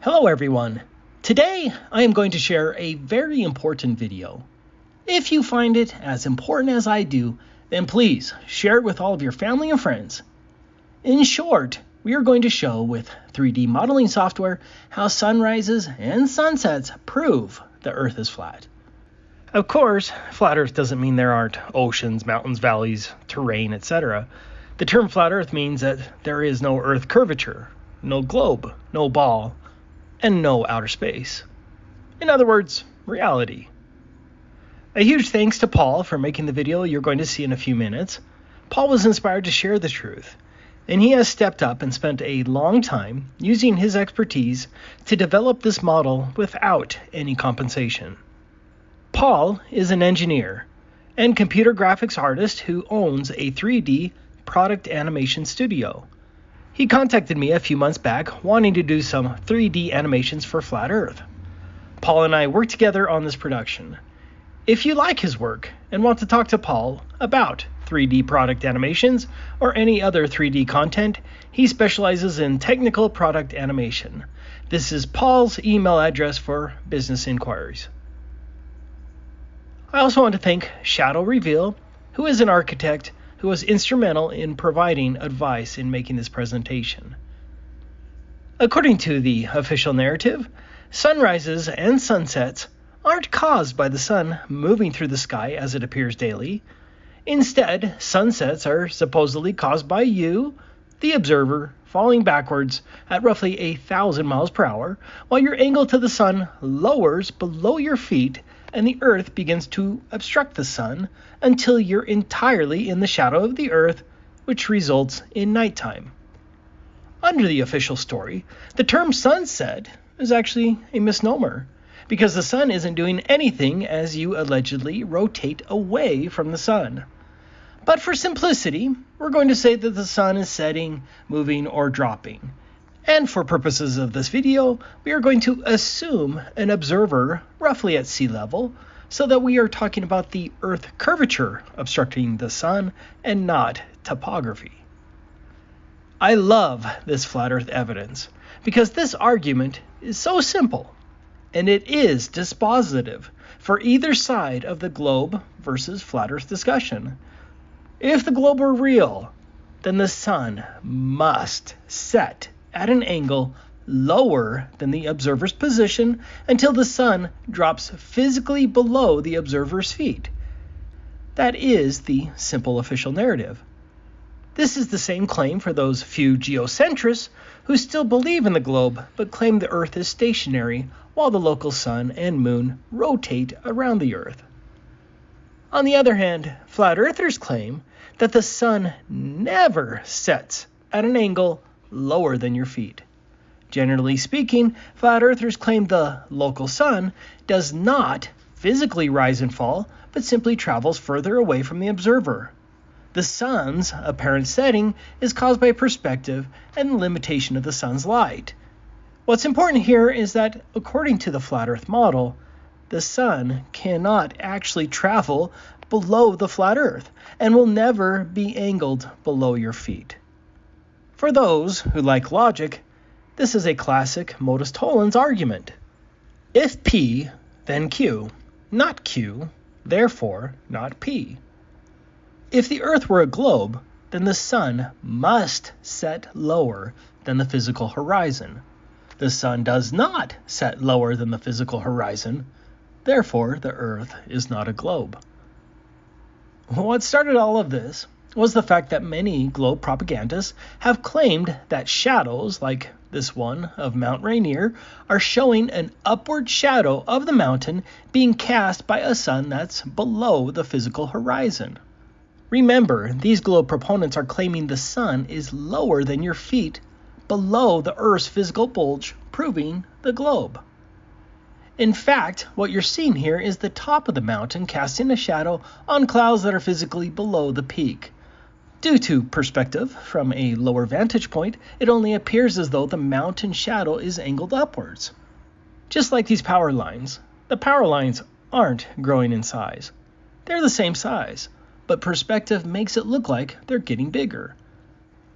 Hello everyone. Today I am going to share a very important video. If you find it as important as I do, then please share it with all of your family and friends. In short, we are going to show with 3D modeling software how sunrises and sunsets prove the Earth is flat. Of course, flat Earth doesn't mean there aren't oceans, mountains, valleys, terrain, etc. The term flat Earth means that there is no Earth curvature, no globe, no ball, and no outer space. In other words, reality. A huge thanks to Paul for making the video you're going to see in a few minutes. Paul was inspired to share the truth, and he has stepped up and spent a long time using his expertise to develop this model without any compensation. Paul is an engineer and computer graphics artist who owns a 3D product animation studio. He contacted me a few months back wanting to do some 3D animations for Flat Earth. Paul and I worked together on this production. If you like his work and want to talk to Paul about 3D product animations or any other 3D content, he specializes in technical product animation. This is Paul's email address for business inquiries. I also want to thank Shadow Reveal, who is an architect who was instrumental in providing advice in making this presentation. According to the official narrative, sunrises and sunsets aren't caused by the sun moving through the sky as it appears daily. Instead, sunsets are supposedly caused by you, the observer, falling backwards at roughly 1,000 miles per hour, while your angle to the sun lowers below your feet and the Earth begins to obstruct the sun until you're entirely in the shadow of the Earth, which results in nighttime. Under the official story, the term sunset is actually a misnomer, because the sun isn't doing anything as you allegedly rotate away from the sun. But for simplicity, we're going to say that the sun is setting, moving, or dropping. And for purposes of this video, we are going to assume an observer roughly at sea level, so that we are talking about the Earth curvature obstructing the sun and not topography. I love this flat Earth evidence because this argument is so simple, and it is dispositive for either side of the globe versus flat Earth discussion. If the globe were real, then the sun must set at an angle lower than the observer's position until the sun drops physically below the observer's feet. That is the simple official narrative. This is the same claim for those few geocentrists who still believe in the globe but claim the Earth is stationary while the local sun and moon rotate around the Earth. On the other hand, flat earthers claim that the sun never sets at an angle lower than your feet. Generally speaking, flat earthers claim the local sun does not physically rise and fall, but simply travels further away from the observer. The sun's apparent setting is caused by perspective and the limitation of the sun's light. What's important here is that, according to the flat Earth model, the sun cannot actually travel below the flat Earth and will never be angled below your feet. For those who like logic, this is a classic modus tollens argument. If P, then Q, not Q, therefore not P. If the Earth were a globe, then the sun must set lower than the physical horizon. The sun does not set lower than the physical horizon, therefore the Earth is not a globe. What started all of this was the fact that many globe propagandists have claimed that shadows, like this one of Mount Rainier, are showing an upward shadow of the mountain being cast by a sun that's below the physical horizon. Remember, these globe proponents are claiming the sun is lower than your feet, below the Earth's physical bulge, proving the globe. In fact, what you're seeing here is the top of the mountain casting a shadow on clouds that are physically below the peak. Due to perspective from a lower vantage point, it only appears as though the mountain shadow is angled upwards. Just like these power lines, the power lines aren't growing in size. They're the same size, but perspective makes it look like they're getting bigger.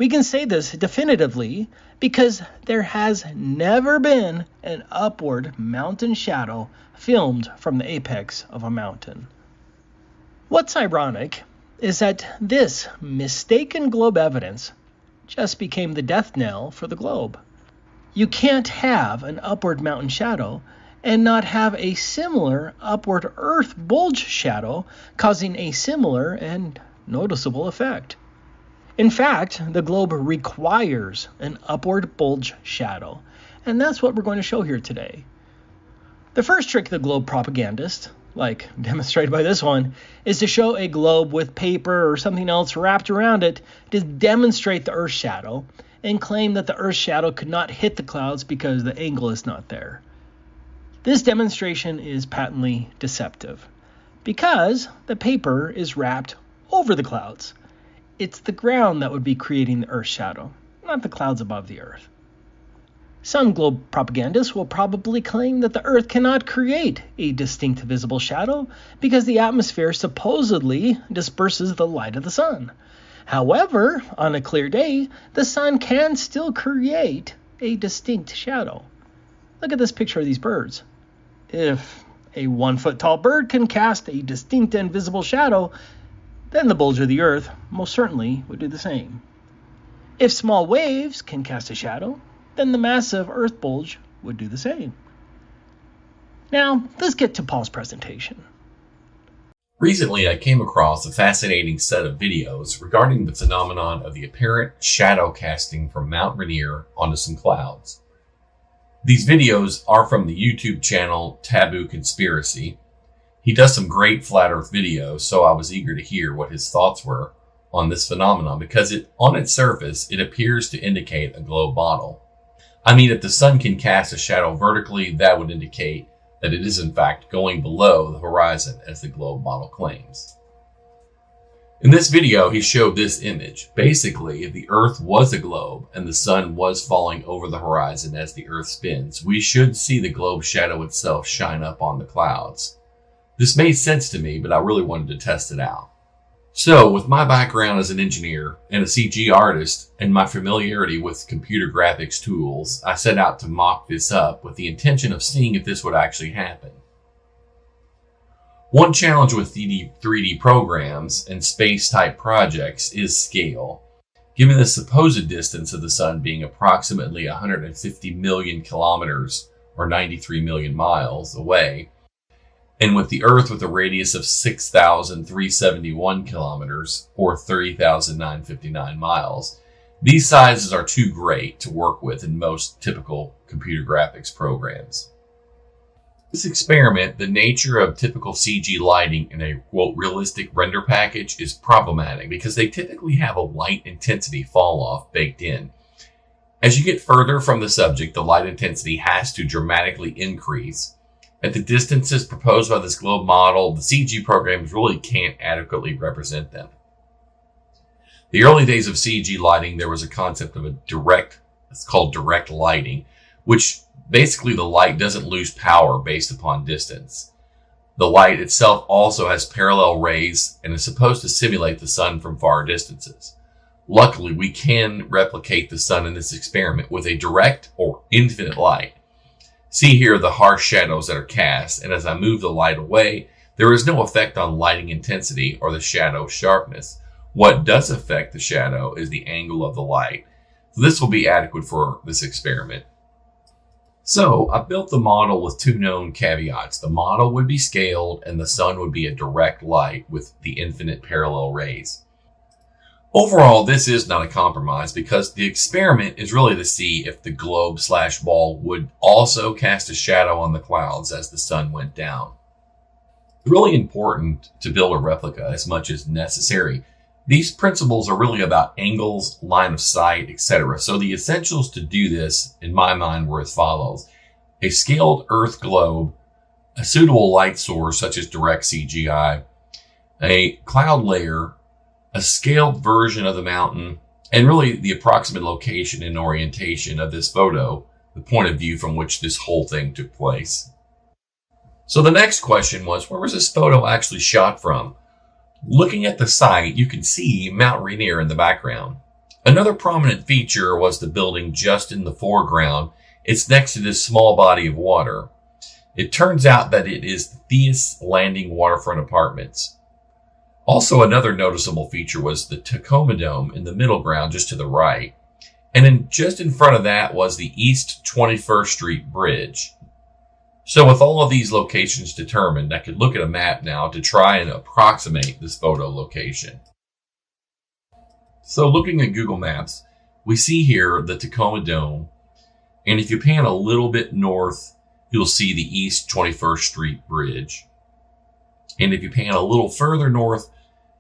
We can say this definitively because there has never been an upward mountain shadow filmed from the apex of a mountain. What's ironic is that this mistaken globe evidence just became the death knell for the globe. You can't have an upward mountain shadow and not have a similar upward Earth bulge shadow causing a similar and noticeable effect. In fact, the globe requires an upward bulge shadow, and that's what we're going to show here today. The first trick of the globe propagandist, like demonstrated by this one, is to show a globe with paper or something else wrapped around it to demonstrate the Earth shadow and claim that the Earth shadow could not hit the clouds because the angle is not there. This demonstration is patently deceptive because the paper is wrapped over the clouds. It's the ground that would be creating the Earth shadow, not the clouds above the Earth. Some globe propagandists will probably claim that the Earth cannot create a distinct visible shadow because the atmosphere supposedly disperses the light of the sun. However, on a clear day, the sun can still create a distinct shadow. Look at this picture of these birds. If a 1-foot-tall bird can cast a distinct and visible shadow, then the bulge of the Earth most certainly would do the same. If small waves can cast a shadow, then the massive Earth bulge would do the same. Now, let's get to Paul's presentation. Recently, I came across a fascinating set of videos regarding the phenomenon of the apparent shadow casting from Mount Rainier onto some clouds. These videos are from the YouTube channel Taboo Conspiracy. He does some great flat earth videos, so I was eager to hear what his thoughts were on this phenomenon because on its surface, it appears to indicate a globe model. I mean, if the sun can cast a shadow vertically, that would indicate that it is in fact going below the horizon as the globe model claims. In this video, he showed this image. Basically, if the Earth was a globe and the sun was falling over the horizon as the Earth spins, we should see the globe shadow itself shine up on the clouds. This made sense to me, but I really wanted to test it out. So, with my background as an engineer and a CG artist and my familiarity with computer graphics tools, I set out to mock this up with the intention of seeing if this would actually happen. One challenge with 3D programs and space-type projects is scale. Given the supposed distance of the sun being approximately 150 million kilometers or 93 million miles away, and with the Earth with a radius of 6,371 kilometers or 30,959 miles, these sizes are too great to work with in most typical computer graphics programs. This experiment, the nature of typical CG lighting in a, quote, realistic render package is problematic because they typically have a light intensity fall off baked in. As you get further from the subject, the light intensity has to dramatically increase. At the distances proposed by this globe model, the CG programs really can't adequately represent them. The early days of CG lighting, there was a concept of it's called direct lighting, which basically the light doesn't lose power based upon distance. The light itself also has parallel rays and is supposed to simulate the sun from far distances. Luckily, we can replicate the sun in this experiment with a direct or infinite light. See here the harsh shadows that are cast, and as I move the light away, there is no effect on lighting intensity or the shadow sharpness. What does affect the shadow is the angle of the light. So this will be adequate for this experiment. So I built the model with two known caveats. The model would be scaled and the sun would be a direct light with the infinite parallel rays. Overall, this is not a compromise because the experiment is really to see if the globe/ball would also cast a shadow on the clouds as the sun went down. It's really important to build a replica as much as necessary. These principles are really about angles, line of sight, etc. So the essentials to do this, in my mind, were as follows. A scaled Earth globe, a suitable light source such as direct CGI, a cloud layer, a scaled version of the mountain, and really the approximate location and orientation of this photo, the point of view from which this whole thing took place. So the next question was, where was this photo actually shot from? Looking at the site, you can see Mount Rainier in the background. Another prominent feature was the building just in the foreground. It's next to this small body of water. It turns out that it is the Theus Landing Waterfront Apartments. Also, another noticeable feature was the Tacoma Dome in the middle ground just to the right. And just in front of that was the East 21st Street Bridge. So with all of these locations determined, I could look at a map now to try and approximate this photo location. So looking at Google Maps, we see here the Tacoma Dome. And if you pan a little bit north, you'll see the East 21st Street Bridge. And if you pan a little further north,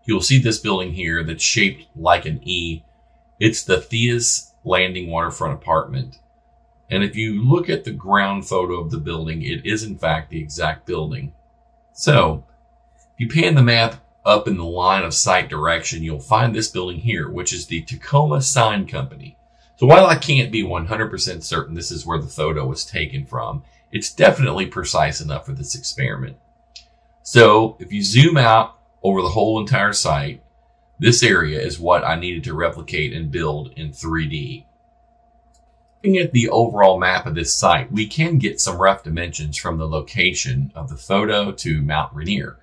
you'll see this building here that's shaped like an E. It's the Theus Landing Waterfront Apartment. And if you look at the ground photo of the building, it is in fact the exact building. So, if you pan the map up in the line of sight direction, you'll find this building here, which is the Tacoma Sign Company. So while I can't be 100% certain this is where the photo was taken from, it's definitely precise enough for this experiment. So if you zoom out over the whole entire site, this area is what I needed to replicate and build in 3D. Looking at the overall map of this site, we can get some rough dimensions from the location of the photo to Mount Rainier.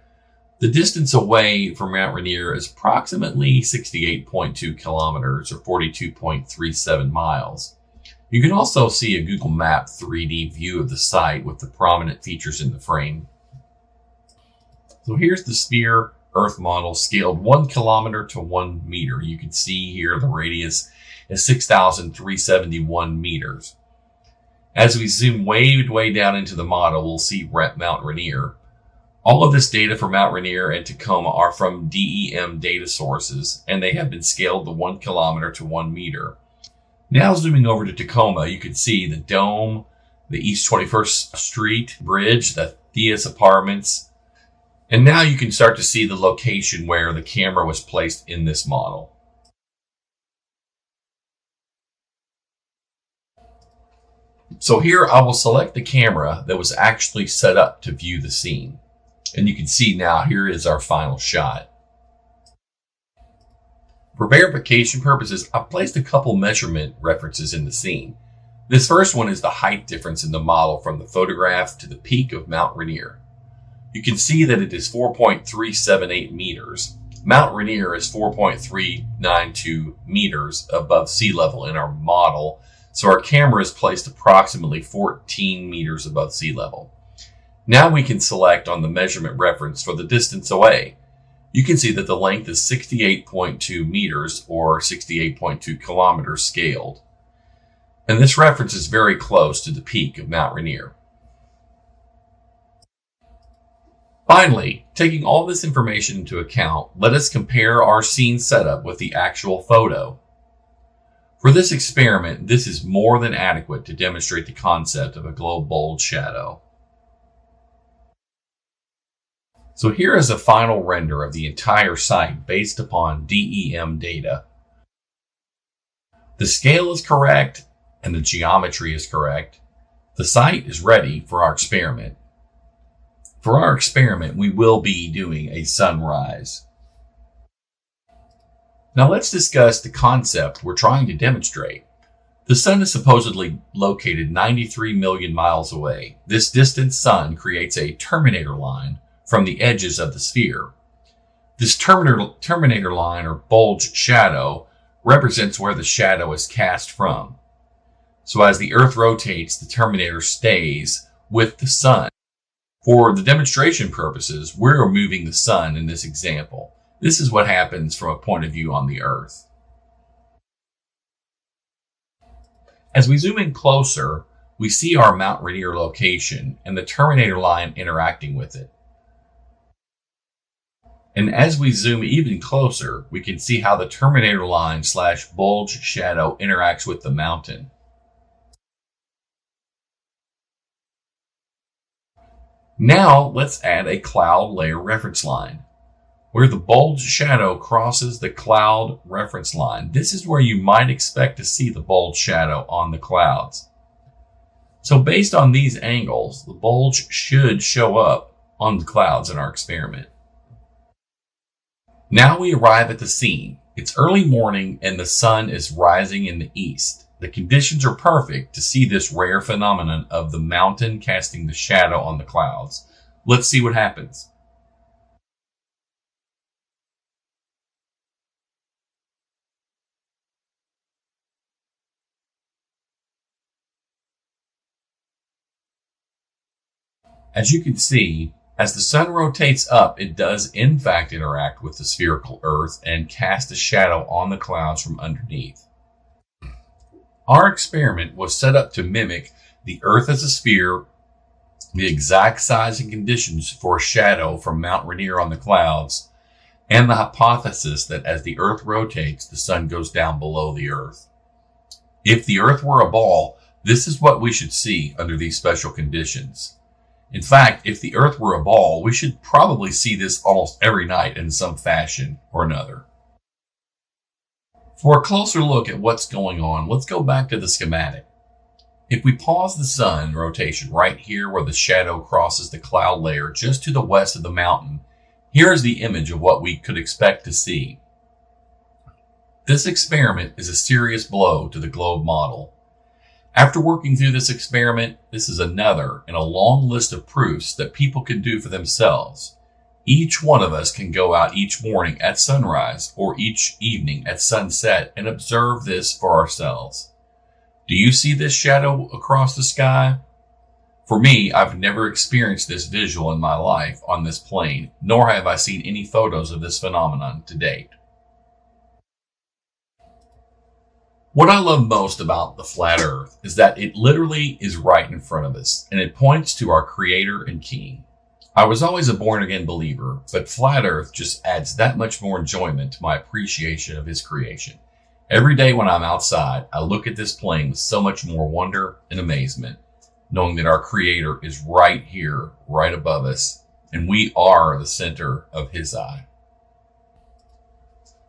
The distance away from Mount Rainier is approximately 68.2 kilometers or 42.37 miles. You can also see a Google Map 3D view of the site with the prominent features in the frame. So here's the sphere Earth model scaled 1 kilometer to 1 meter. You can see here the radius is 6,371 meters. As we zoom way down into the model, we'll see Mount Rainier. All of this data for Mount Rainier and Tacoma are from DEM data sources, and they have been scaled to 1 kilometer to 1 meter. Now zooming over to Tacoma, you can see the dome, the East 21st Street Bridge, the Theus Apartments, and now you can start to see the location where the camera was placed in this model. So here I will select the camera that was actually set up to view the scene. And you can see now here is our final shot. For verification purposes, I've placed a couple measurement references in the scene. This first one is the height difference in the model from the photograph to the peak of Mount Rainier. You can see that it is 4.378 meters. Mount Rainier is 4.392 meters above sea level in our model, so our camera is placed approximately 14 meters above sea level. Now we can select on the measurement reference for the distance away. You can see that the length is 68.2 meters or 68.2 kilometers scaled. And this reference is very close to the peak of Mount Rainier. Finally, taking all this information into account, let us compare our scene setup with the actual photo. For this experiment, this is more than adequate to demonstrate the concept of a globe bulge shadow. So here is a final render of the entire site based upon DEM data. The scale is correct and the geometry is correct. The site is ready for our experiment. For our experiment, we will be doing a sunrise. Now let's discuss the concept we're trying to demonstrate. The sun is supposedly located 93 million miles away. This distant sun creates a terminator line from the edges of the sphere. This terminator line or bulge shadow represents where the shadow is cast from. So as the Earth rotates, the terminator stays with the sun. For the demonstration purposes, we're moving the sun in this example. This is what happens from a point of view on the Earth. As we zoom in closer, we see our Mount Rainier location and the terminator line interacting with it. And as we zoom even closer, we can see how the terminator line / bulge shadow interacts with the mountain. Now let's add a cloud layer reference line. Where the bulge shadow crosses the cloud reference line, this is where you might expect to see the bulge shadow on the clouds. So based on these angles, the bulge should show up on the clouds in our experiment. Now we arrive at the scene, It's early morning and the sun is rising in the east. The conditions are perfect to see this rare phenomenon of the mountain casting the shadow on the clouds. Let's see what happens. As you can see, as the sun rotates up, it does in fact interact with the spherical Earth and cast a shadow on the clouds from underneath. Our experiment was set up to mimic the Earth as a sphere, the exact size and conditions for a shadow from Mount Rainier on the clouds, and the hypothesis that as the Earth rotates, the sun goes down below the Earth. If the Earth were a ball, this is what we should see under these special conditions. In fact, if the Earth were a ball, we should probably see this almost every night in some fashion or another. For a closer look at what's going on, let's go back to the schematic. If we pause the sun rotation right here where the shadow crosses the cloud layer just to the west of the mountain, here is the image of what we could expect to see. This experiment is a serious blow to the globe model. After working through this experiment, this is another in a long list of proofs that people can do for themselves. Each one of us can go out each morning at sunrise or each evening at sunset and observe this for ourselves. Do you see this shadow across the sky? For me, I've never experienced this visual in my life on this plane, nor have I seen any photos of this phenomenon to date. What I love most about the flat Earth is that it literally is right in front of us, and it points to our Creator and King. I was always a born-again believer, but flat Earth just adds that much more enjoyment to my appreciation of His creation. Every day when I'm outside, I look at this plane with so much more wonder and amazement, knowing that our Creator is right here, right above us, and we are the center of His eye.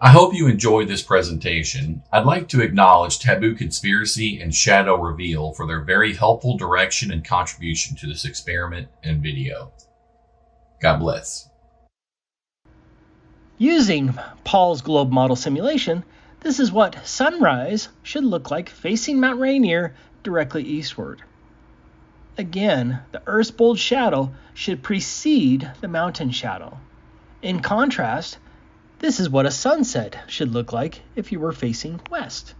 I hope you enjoyed this presentation. I'd like to acknowledge Taboo Conspiracy and Shadow Reveal for their very helpful direction and contribution to this experiment and video. God bless. Using Paul's globe model simulation, this is what sunrise should look like facing Mount Rainier directly eastward. Again, the Earth's bold shadow should precede the mountain shadow. In contrast, this is what a sunset should look like if you were facing west.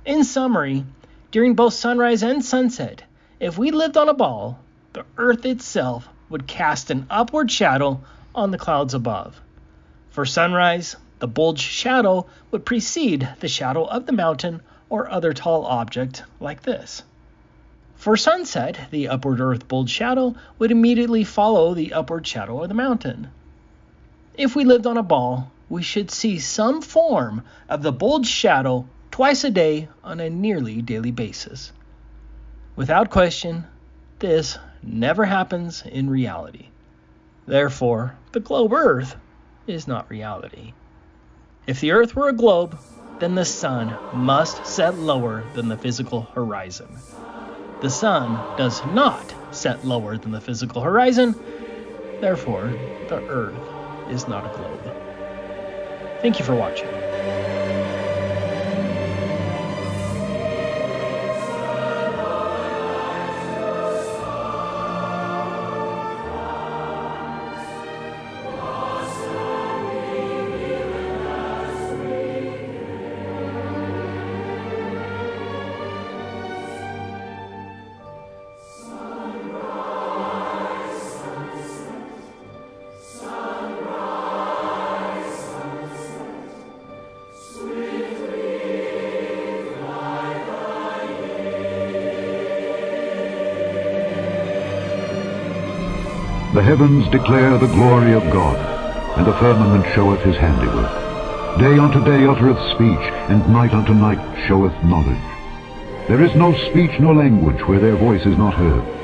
In summary, during both sunrise and sunset, if we lived on a ball, the Earth itself would cast an upward shadow on the clouds above. For sunrise, the bulge shadow would precede the shadow of the mountain or other tall object like this. For sunset, the upward Earth bulge shadow would immediately follow the upward shadow of the mountain. If we lived on a ball, we should see some form of the bulge shadow twice a day on a nearly daily basis. Without question, this never happens in reality. Therefore, the globe Earth is not reality. If the Earth were a globe, then the sun must set lower than the physical horizon. The sun does not set lower than the physical horizon. Therefore, the Earth is not a globe. Thank you for watching. The heavens declare the glory of God, and the firmament showeth his handiwork. Day unto day uttereth speech, and night unto night showeth knowledge. There is no speech nor language where their voice is not heard.